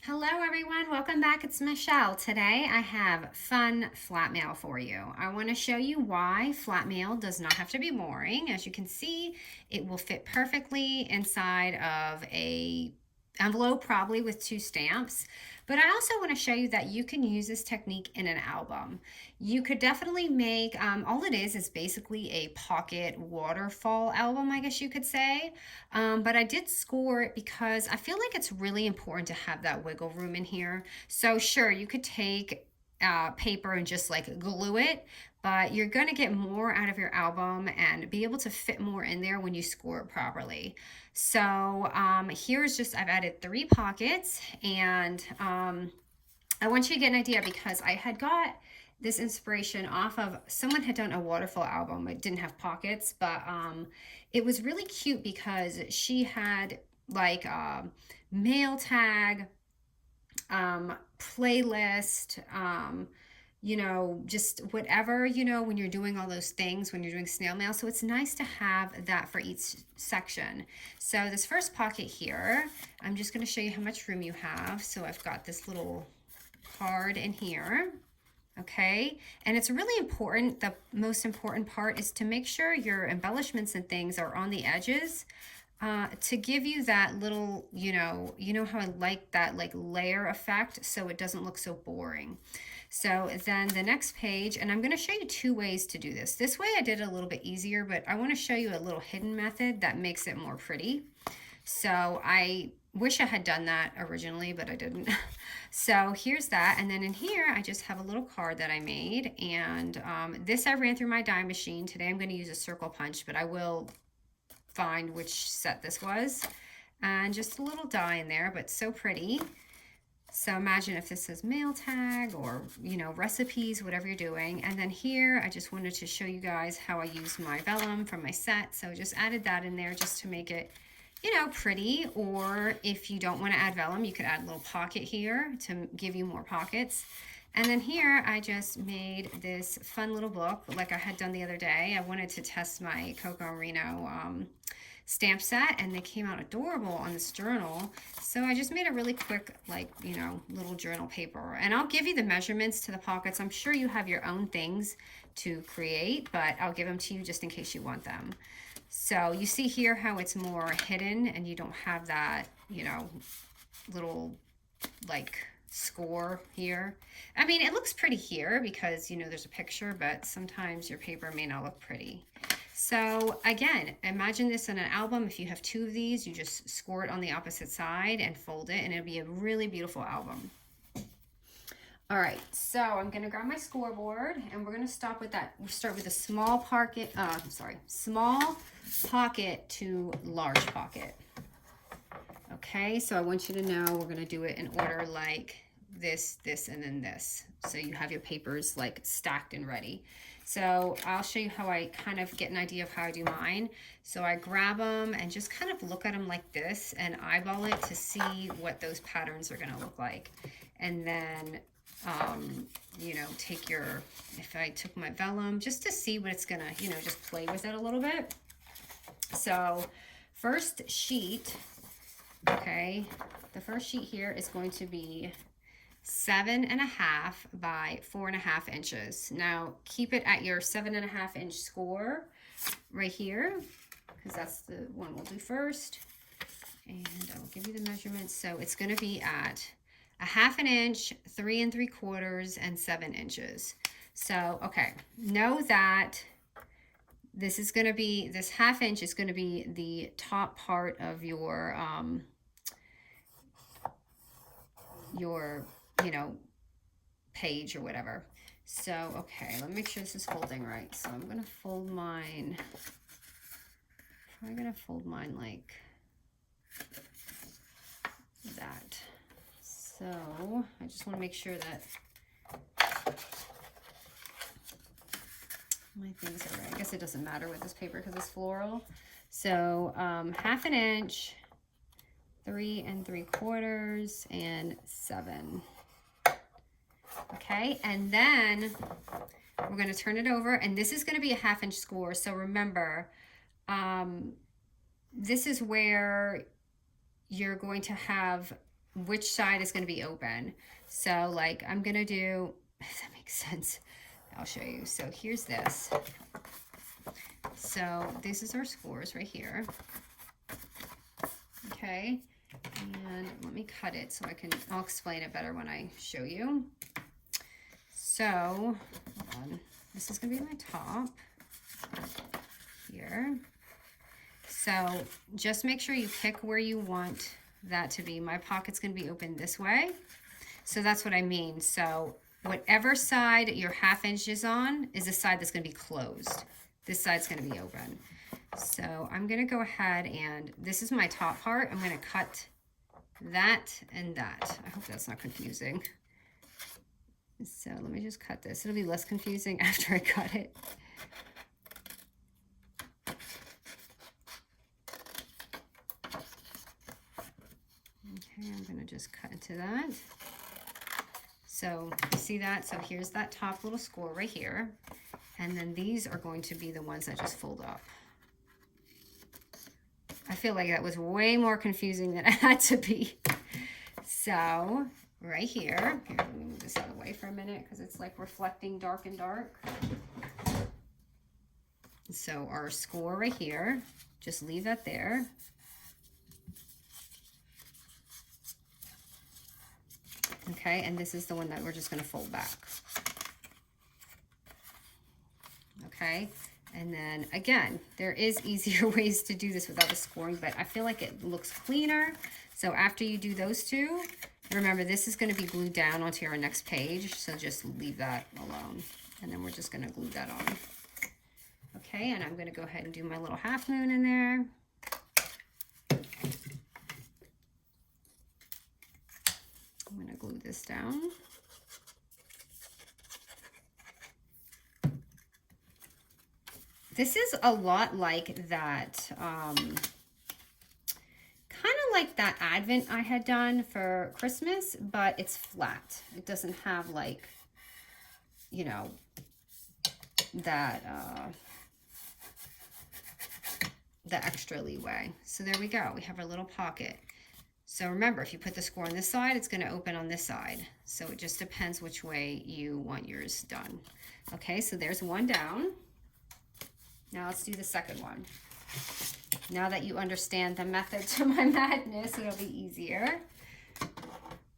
Hello everyone, welcome back. It's Michelle. Today I have fun flat mail for you. I want to show you why flat mail does not have to be boring. As you can see, it will fit perfectly inside of a envelope, probably with two stamps. But I also want to show you that you can use this technique in an album. You could definitely make, all it is basically a pocket waterfall album, I guess you could say. But I did score it because I feel like it's really important to have that wiggle room in here. So sure, you could take paper and just like glue it, but you're going to get more out of your album and be able to fit more in there when you score it properly. So here's just, I've added 3 pockets, and I want you to get an idea because I had got this inspiration off of someone had done a waterfall album. It didn't have pockets, but it was really cute because she had like mail tag, playlist, just whatever, when you're doing all those things, when you're doing snail mail. So it's nice to have that for each section. So this first pocket here, I'm just going to show you how much room you have. So I've got this little card in here. Okay, and it's really important. The most important part is to make sure your embellishments and things are on the edges, to give you that little, how I like that like layer effect so it doesn't look so boring. So then the next page, and I'm going to show you 2 ways to do this. This way I did it a little bit easier, but I want to show you a little hidden method that makes it more pretty. So I wish I had done that originally, but I didn't. So here's that. And then in here, I just have a little card that I made. And this I ran through my die machine. Today I'm going to use a circle punch, but I will find which set this was. And just a little die in there, but so pretty. So imagine if this says mail tag or, recipes, whatever you're doing. And then here, I just wanted to show you guys how I use my vellum from my set. So I just added that in there just to make it pretty. Or if you don't want to add vellum, you could add a little pocket here to give you more pockets. And then here I just made this fun little book like I had done the other day. I wanted to test my Coco Reno stamp set, and they came out adorable on this journal. So I just made a really quick, little journal paper. And I'll give you the measurements to the pockets. I'm sure you have your own things to create, but I'll give them to you just in case you want them. So you see here how it's more hidden and you don't have that, little like score here. I mean, it looks pretty here because, there's a picture, but sometimes your paper may not look pretty. So again, imagine this in an album. If you have 2 of these, you just score it on the opposite side and fold it, and it'll be a really beautiful album. All right, so I'm gonna grab my scoreboard, and we're gonna stop with that. We'll start with a small pocket, small pocket to large pocket. Okay, so I want you to know we're gonna do it in order like this, this, and then this. So you have your papers like stacked and ready. So I'll show you how I kind of get an idea of how I do mine. So I grab them and just kind of look at them like this and eyeball it to see what those patterns are gonna look like. And then take if I took my vellum just to see what it's gonna, just play with it a little bit. So first sheet, okay, the first sheet here is going to be 7.5 by 4.5 inches. Now keep it at your 7.5 inch score right here, because that's the one we'll do first. And I'll give you the measurements. So it's going to be at 1/2 inch, 3 3/4, and 7 inches. So, okay, know that this is going to be, this 1/2 inch is going to be the top part of your page or whatever. So, okay, let me make sure this is folding right. So I'm going to fold mine. I'm going to fold mine like that. So I just want to make sure that my things are right. I guess it doesn't matter with this paper because it's floral. So 1/2 inch, 3 3/4, and 7. Okay, and then we're going to turn it over, and this is going to be a 1/2 inch score. So remember, this is where you're going to have which side is going to be open. So like I'm going to do, if that makes sense, I'll show you. So here's this. So this is our scores right here. Okay. And let me cut it so I'll explain it better when I show you. So, hold on. This is going to be my top here. So just make sure you pick where you want that to be. My pocket's going to be open this way. So that's what I mean. So whatever side your 1/2 inch is on is the side that's going to be closed. This side's going to be open. So I'm going to go ahead and this is my top part. I'm going to cut that and that. I hope that's not confusing. So let me just cut this. It'll be less confusing after I cut it. Okay, I'm going to just cut into that. So you see that? So here's that top little score right here. And then these are going to be the ones that just fold up. I feel like that was way more confusing than it had to be. So right here, let me move this out of the way for a minute because it's like reflecting dark and dark. So our score right here, just leave that there. Okay, and this is the one that we're just going to fold back. Okay, and then again, there is easier ways to do this without the scoring, but I feel like it looks cleaner. So after you do those two, remember this is going to be glued down onto our next page, so just leave that alone. And then we're just going to glue that on. Okay, and I'm going to go ahead and do my little half moon in there. I'm going to glue this down. This is a lot like that, kind of like that Advent I had done for Christmas, but it's flat. It doesn't have like, you know, that, the extra leeway. So there we go. We have our little pocket. So remember, if you put the score on this side, it's going to open on this side. So it just depends which way you want yours done. Okay, so there's one down. Now let's do the second one. Now that you understand the method to my madness, it'll be easier.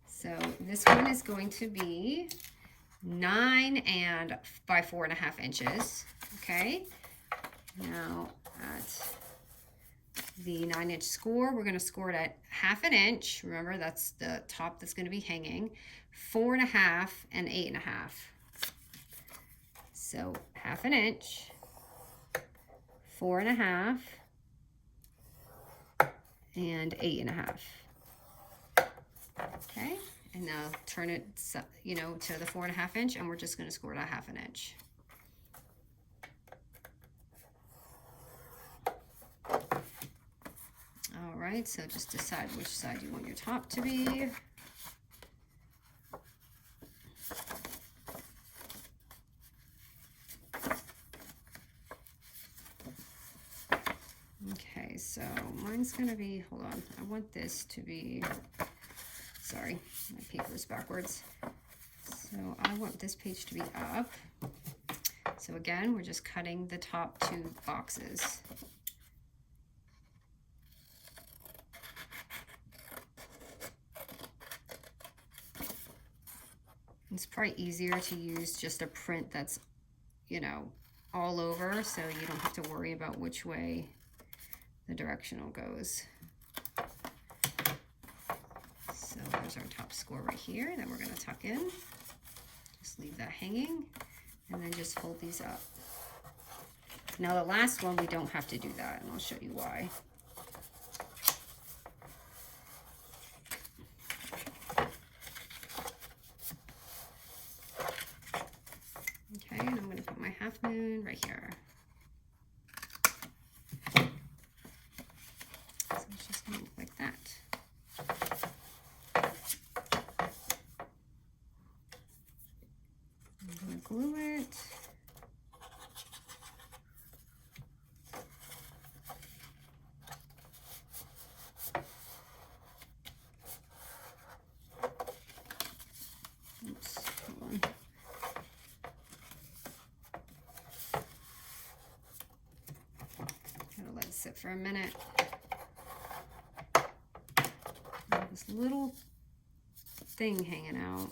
So this one is going to be 9 by 4.5 inches. Okay, now at the 9-inch score, we're going to score it at 1/2 inch. Remember, that's the top that's going to be hanging. 4.5 and 8.5. So 1/2 inch, 4.5, and 8.5. Okay, and now turn it, you know, to the 4.5 inch, and we're just going to score it at 1/2 inch. All right, so just decide which side you want your top to be. Okay, so mine's gonna be, hold on, I want this to be, sorry, my paper is backwards. So I want this page to be up. So again, we're just cutting the top 2 boxes. It's probably easier to use just a print that's, you know, all over, so you don't have to worry about which way the directional goes. So there's our top score right here that we're going to tuck in. Just leave that hanging, and then just fold these up. Now the last one, we don't have to do that, and I'll show you why. Okay, and I'm going to put my half moon right here. So it's just going to look like that. I'm going to glue it. it for a minute. This little thing hanging out.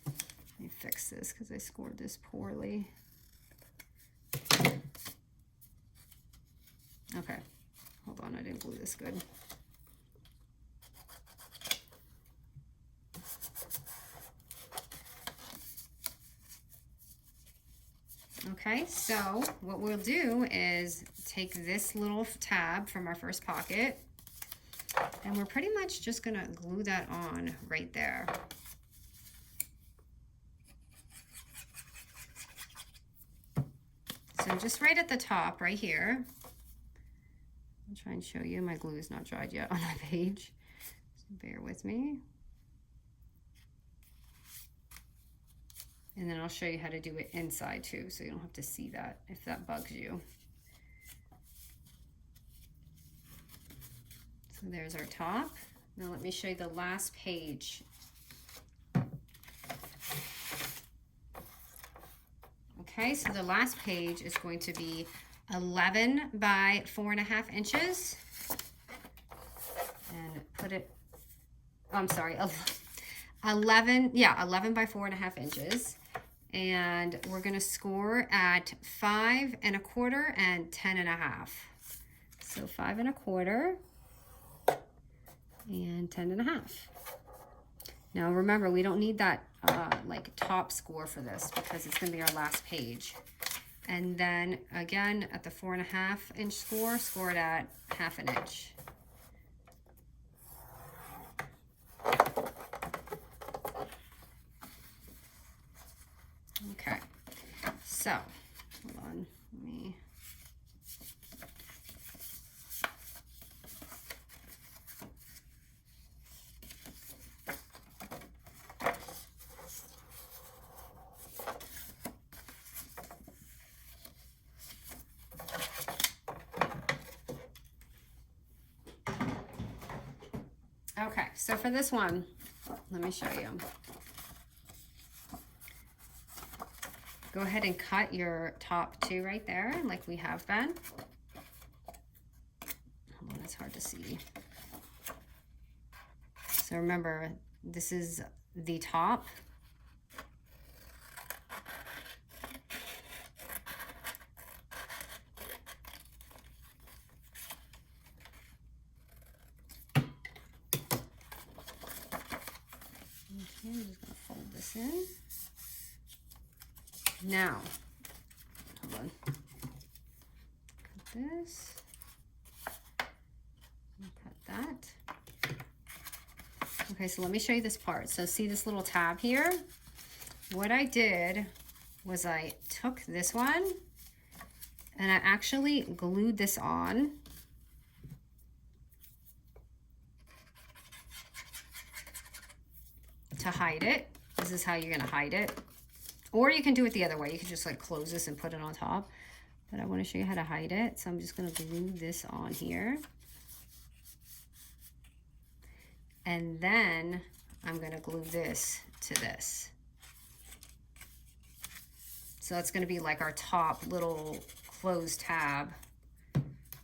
Let me fix this because I scored this poorly. Okay, hold on, I didn't glue this good. Okay, so what we'll do is take this little tab from our first pocket, and we're pretty much just gonna glue that on right there. So just right at the top, right here. I'll try and show you. My glue is not dried yet on my page, so bear with me. And then I'll show you how to do it inside too, so you don't have to see that if that bugs you. So there's our top. Now let me show you the last page. Okay, so the last page is going to be 11 by 4.5 inches. And put it, oh, I'm sorry, 11 by 4.5 inches. And we're gonna score at 5 1/4 and 10 1/2. So 5 1/4 and 10 1/2. Now remember, we don't need that like top score for this because it's gonna be our last page. And then again, at the 4.5 inch score, score it at 1/2 inch. Okay, so hold on, let me. Okay, so for this one, let me show you. Go ahead and cut your top two right there, like we have been. Hold on, it's hard to see. So remember, this is the top. Okay, I'm just gonna fold this in. Now, hold on. Cut this. And cut that. Okay, so let me show you this part. So see this little tab here? What I did was I took this one and I actually glued this on. To hide it. This is how you're gonna hide it. Or you can do it the other way. You can just like close this and put it on top. But I want to show you how to hide it. So I'm just going to glue this on here. And then I'm going to glue this to this. So that's going to be like our top little closed tab.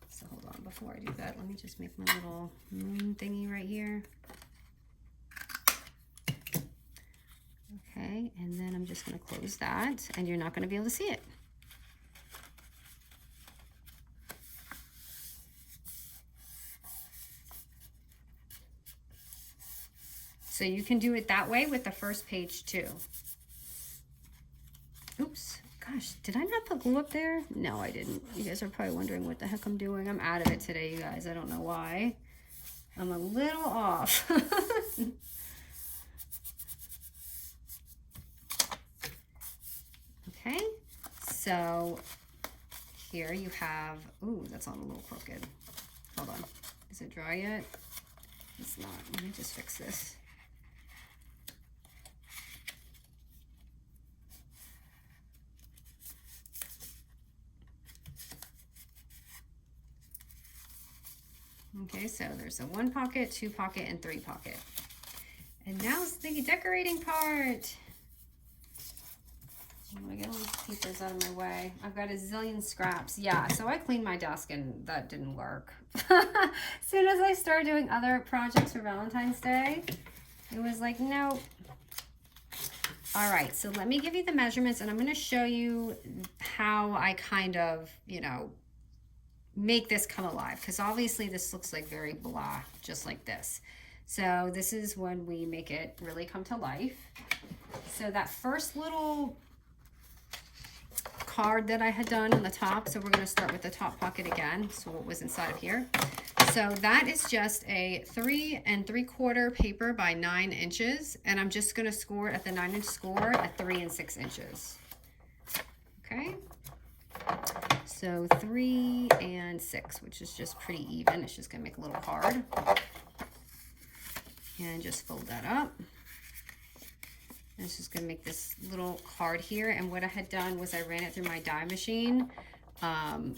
So hold on, before I do that, let me just make my little moon thingy right here. Okay, and then I'm just going to close that, and you're not going to be able to see it. So you can do it that way with the first page too. Oops, gosh, did I not put glue up there? No, I didn't. You guys are probably wondering what the heck I'm doing. I'm out of it today, you guys. I don't know why. I'm a little off. Okay, so here you have, ooh, that's on a little crooked. Hold on, is it dry yet? It's not, let me just fix this. Okay, so there's a 1 pocket, 2 pocket, and 3 pocket. And now's the decorating part. I'm gonna get all these papers out of my way. I've got a zillion scraps. Yeah, so I cleaned my desk and that didn't work. As soon as I started doing other projects for Valentine's Day, it was like, nope. All right, so let me give you the measurements and I'm gonna show you how I kind of, you know, make this come alive, because obviously this looks like very blah, just like this. So this is when we make it really come to life. So that first little card that I had done on the top, so we're going to start with the top pocket again, so what was inside of here. So that is just a 3 3/4 paper by 9 inches, and I'm just going to score it at the 9-inch score at 3 6 inches. Okay, so 3 6, which is just pretty even. It's just going to make a little card, and just fold that up. And it's just going to make this little card here. And what I had done was I ran it through my die machine to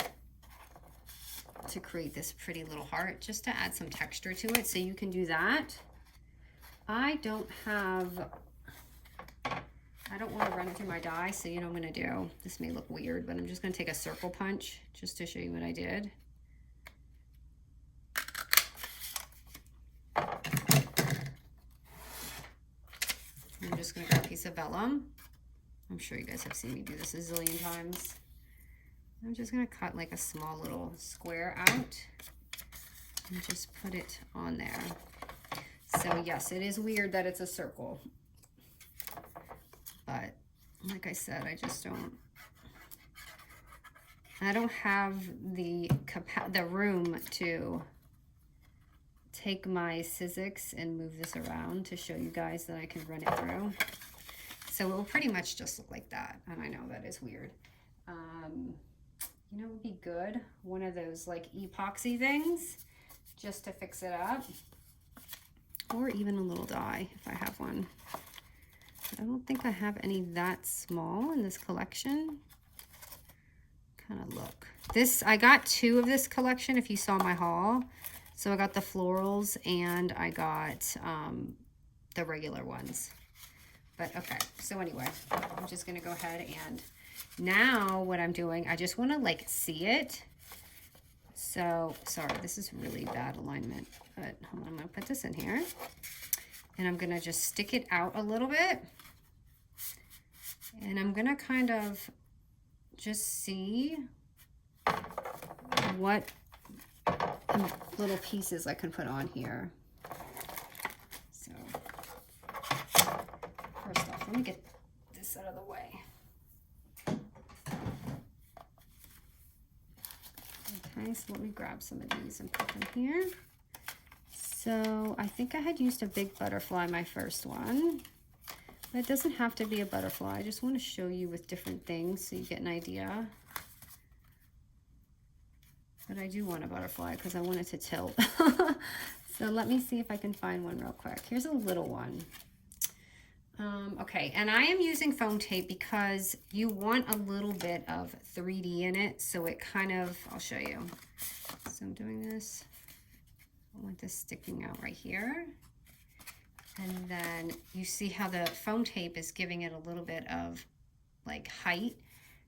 create this pretty little heart, just to add some texture to it. So you can do that. I don't want to run it through my die, so you know what I'm going to do. This may look weird, but I'm just going to take a circle punch just to show you what I did. I'm just going to grab a piece of vellum. I'm sure you guys have seen me do this a zillion times. I'm just going to cut like a small little square out and just put it on there. So yes, it is weird that it's a circle, but like I said, I don't have the room to take my Sizzix and move this around to show you guys that I can run it through. So it will pretty much just look like that. And I know that is weird. You know, it would be good, one of those like epoxy things just to fix it up, or even a little die if I have one. But I don't think I have any that small in this collection. Kind of look. This, I got 2 of this collection if you saw my haul. So I got the florals and I got the regular ones. But okay, so anyway, I'm just gonna go ahead and now what I'm doing, I just wanna like see it. So, sorry, this is really bad alignment, but hold on, I'm gonna put this in here. And I'm gonna just stick it out a little bit. And I'm gonna kind of just see what little pieces I can put on here. So first off, let me get this out of the way. Okay, so let me grab some of these and put them here. So I think I had used a big butterfly my first one, but it doesn't have to be a butterfly. I just want to show you with different things so you get an idea. But I do want a butterfly because I want it to tilt. So let me see if I can find one real quick. Here's a little one. Okay, and I am using foam tape because you want a little bit of 3D in it. So it kind of, I'll show you. So I'm doing this. I want this sticking out right here. And then you see how the foam tape is giving it a little bit of like height.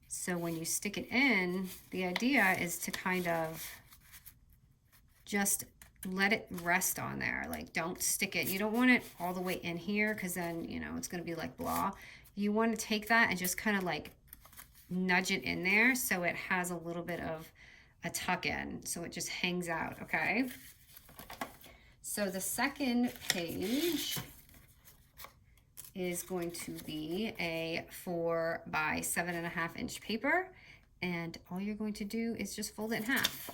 So when you stick it in, the idea is to kind of just let it rest on there. Like, don't stick it. You don't want it all the way in here because then, you know, it's going to be like blah. You want to take that and just kind of like nudge it in there so it has a little bit of a tuck in. So it just hangs out, okay? So the second page is going to be a 4 by 7.5 inch paper, and all you're going to do is just fold it in half.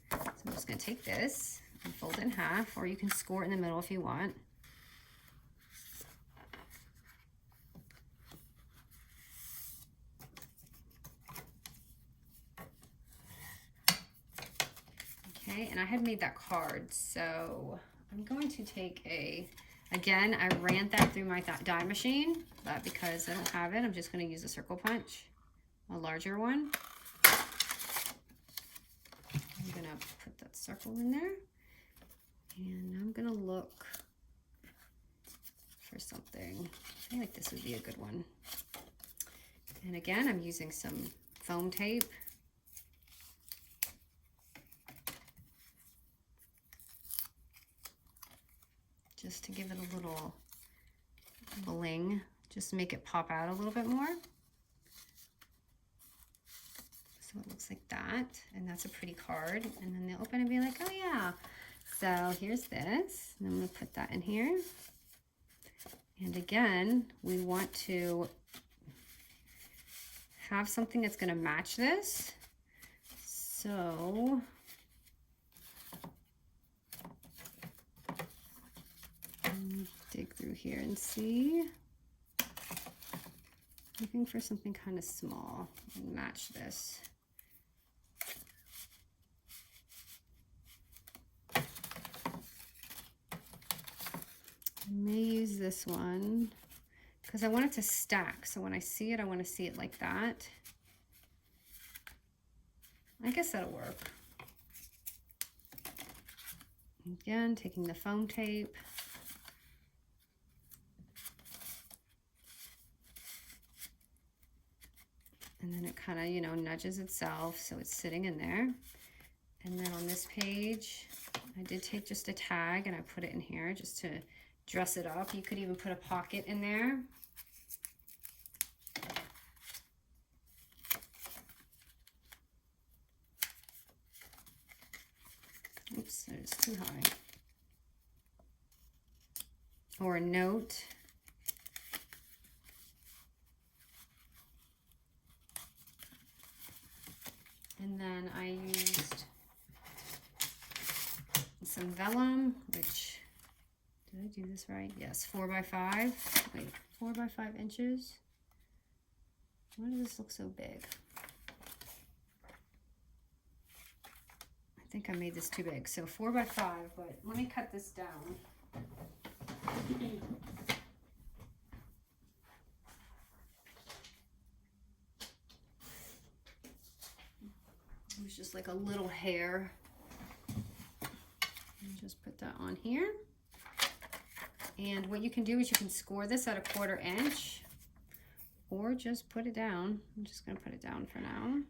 So I'm just going to take this and fold it in half, or you can score it in the middle if you want. Okay, and I had made that card, so I'm going to take a, again, I ran that through my die machine, but because I don't have it, I'm just going to use a circle punch, a larger one. I'm going to put that circle in there, and I'm going to look for something. I feel like this would be a good one. And again, I'm using some foam tape. Just to give it a little bling, just to make it pop out a little bit more. So it looks like that, and that's a pretty card. And then they'll open and be like, oh yeah. So here's this, and I'm gonna put that in here. And again, we want to have something that's gonna match this. So dig through here and see. Looking for something kind of small and match this. I may use this one because I want it to stack. So when I see it, I want to see it like that. I guess that'll work. Again, taking the foam tape. And then it kind of, you know, nudges itself, so it's sitting in there. And then on this page, I did take just a tag and I put it in here just to dress it up. You could even put a pocket in there. Oops, that is too high. Or a note. And then I used some vellum, which, did I do this right? Yes, 4x5. Wait, 4x5 inches. Why does this look so big? I think I made this too big. So 4x5, but let me cut this down. It was just like a little hair. And just put that on here. And what you can do is you can score this at 1/4 inch or just put it down. I'm just going to put it down for now.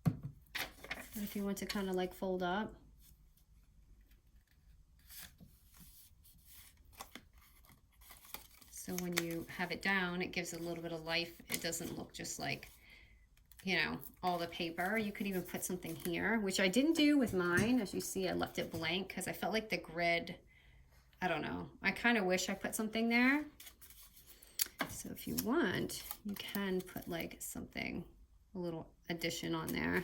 But if you want to kind of like fold up. So when you have it down, it gives it a little bit of life. It doesn't look just like, you know, all the paper. You could even put something here, which I didn't do with mine. As you see, I left it blank because I felt like the grid, I don't know. I kind of wish I put something there. So if you want, you can put like something, a little addition on there.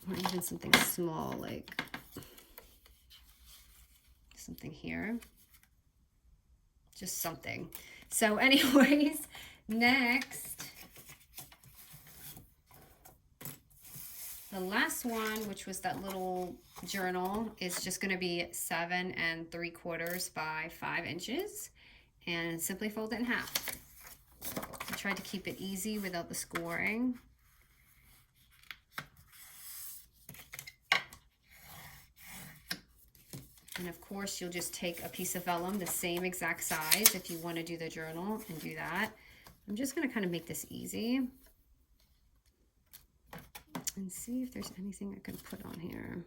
Or even something small, like something here. Just something. So anyways, next, the last one, which was that little journal, is just going to be 7 3/4 by 5 inches, and simply fold it in half. I tried to keep it easy without the scoring. And of course, you'll just take a piece of vellum, the same exact size, if you want to do the journal, and do that. I'm just going to kind of make this easy. And see if there's anything I can put on here.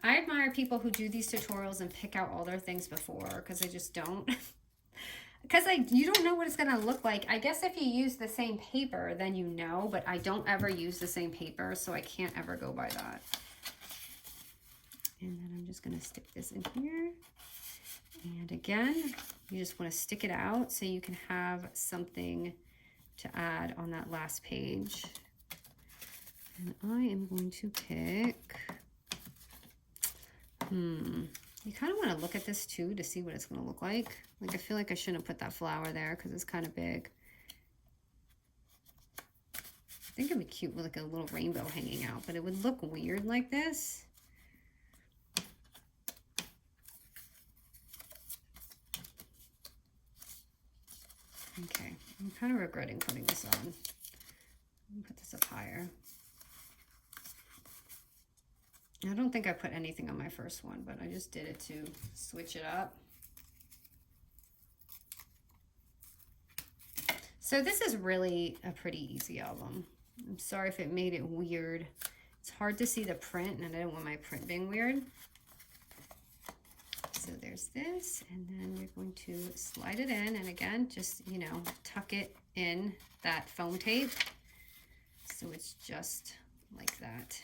I admire people who do these tutorials and pick out all their things before, because I just don't. Because you don't know what it's going to look like. I guess if you use the same paper, then you know, but I don't ever use the same paper, so I can't ever go by that. And then I'm just going to stick this in here. And again, you just want to stick it out so you can have something to add on that last page. And I am going to pick, you kind of want to look at this too to see what it's going to look like. Like, I feel like I shouldn't have put that flower there because it's kind of big. I think it'd be cute with like a little rainbow hanging out, but it would look weird like this. Okay, I'm kind of regretting putting this on. Let me put this up higher. I don't think I put anything on my first one, but I just did it to switch it up. So this is really a pretty easy album. I'm sorry if it made it weird. It's hard to see the print, and I don't want my print being weird. So there's this, and then you're going to slide it in, and again, just, you know, tuck it in that foam tape. So it's just like that.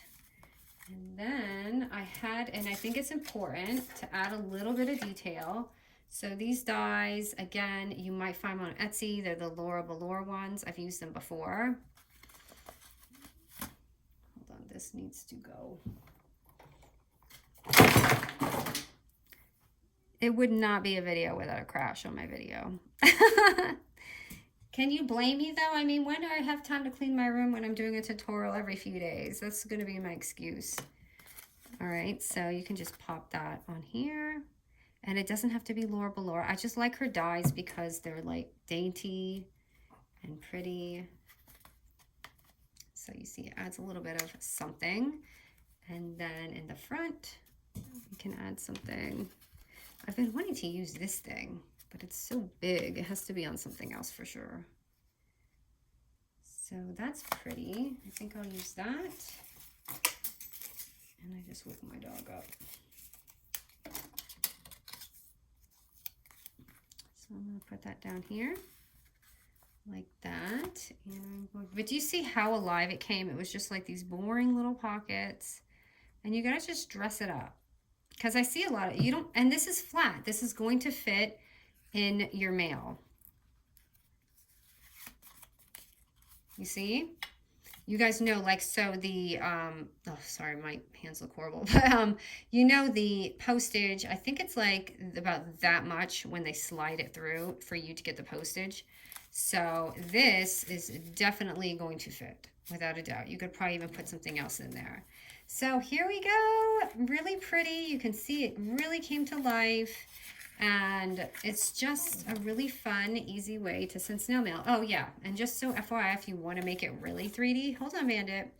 And then I had, and I think it's important to add a little bit of detail. So these dies, again, you might find them on Etsy. They're the Laura Velour ones. I've used them before. Hold on, this needs to go. It would not be a video without a crash on my video. Can you blame me though? I mean, when do I have time to clean my room when I'm doing a tutorial every few days? That's gonna be my excuse. All right, so you can just pop that on here. And it doesn't have to be Laura Velour. I just like her dies because they're like dainty and pretty. So you see it adds a little bit of something. And then in the front, you can add something. I've been wanting to use this thing, but it's so big. It has to be on something else for sure. So that's pretty. I think I'll use that. And I just woke my dog up. So I'm going to put that down here like that. And I'm going, but do you see how alive it came? It was just like these boring little pockets. And you got to just dress it up. Because I see a lot of, you don't, and this is flat. This is going to fit in your mail. You see? You guys know, like, so the, oh, sorry, my hands look horrible. But, you know, the postage, I think it's like about that much when they slide it through for you to get the postage. So this is definitely going to fit, without a doubt. You could probably even put something else in there. So here we go, really pretty. You can see it really came to life, and it's just a really fun, easy way to send snail mail. Oh yeah, and just so FYI, if you want to make it really 3D, hold on, Bandit,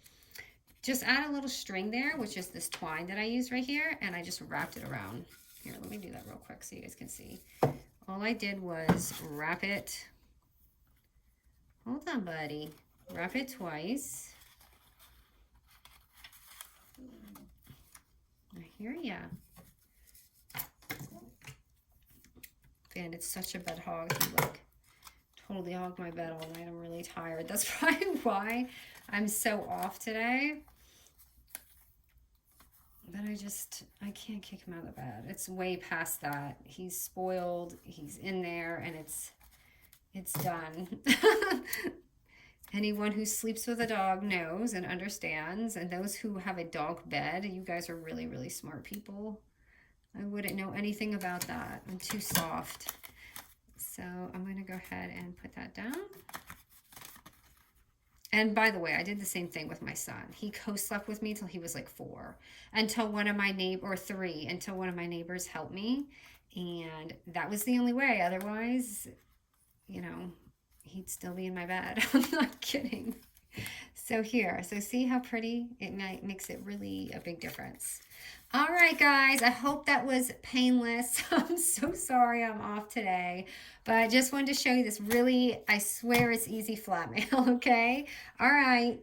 just add a little string there, which is this twine that I use right here, and I just wrapped it around. Here, let me do that real quick so you guys can see. All I did was wrap it, hold on, buddy, wrap it twice. I hear ya. Bandit's such a bed hog. He like totally hogged my bed all night. I'm really tired. That's probably why I'm so off today. But I can't kick him out of the bed. It's way past that. He's spoiled. He's in there, and it's done. Anyone who sleeps with a dog knows and understands, and those who have a dog bed, you guys are really, really smart people. I wouldn't know anything about that. I'm too soft. So I'm going to go ahead and put that down. And by the way, I did the same thing with my son. He co-slept with me till he was like 4, until one of my or 3, until one of my neighbors helped me. And that was the only way. Otherwise, you know, he'd still be in my bed. I'm not kidding. So here, so see how pretty it makes it really a big difference. All right, guys, I hope that was painless. I'm so sorry I'm off today, but I just wanted to show you this really, I swear it's easy flat mail, okay? All right.